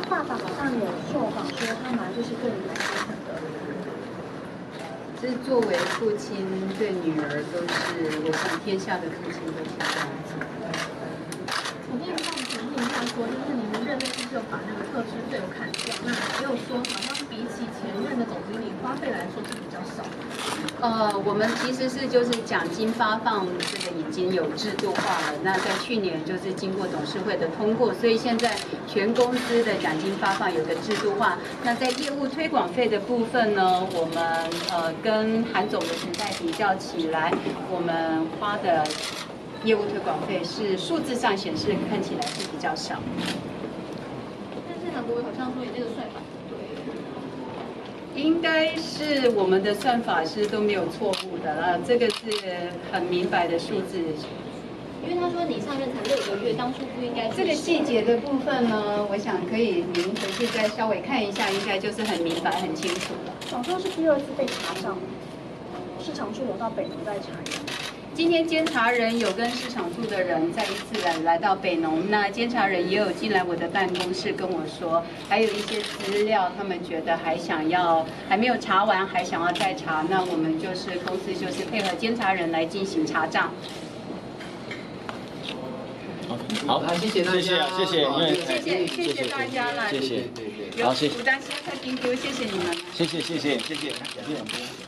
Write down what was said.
爸爸好像有受访说，他蛮就是对你蛮心疼的。这作为父亲对女儿都是，我想天下的父亲都是这样子。我跟你上前听他说，就是你们任内是有把那个特支费有砍掉，那也有说好像比起前任的总经理花费来说是比较少。我们其实是就是奖金发放这个已经有制度化了。那在去年就是经过董事会的通过，所以现在全公司的奖金发放有个制度化。那在业务推广费的部分呢，我们跟韩总的时代比较起来，我们花的业务推广费是数字上显示看起来是比较少。但是韩国瑜好像说你这个算法。应该是我们的算法是都没有错误的啦，这个是很明白的数字。因为他说你上任才6个月，当初不应该。这个细节的部分呢，我想可以您回去再稍微看一下，应该就是很明白、很清楚了。早上是第2次被查账，市场处有到北农再查一下。今天监察人有跟市场处的人再一次来到北农，那监察人也有进来我的办公室跟我说，还有一些资料，他们觉得还没有查完，还想要再查，那我们就是公司就是配合监察人来进行查账。好，谢谢大家，谢谢大家了，谢谢，好，谢谢。鼓掌，谢谢，谢谢你们，谢谢。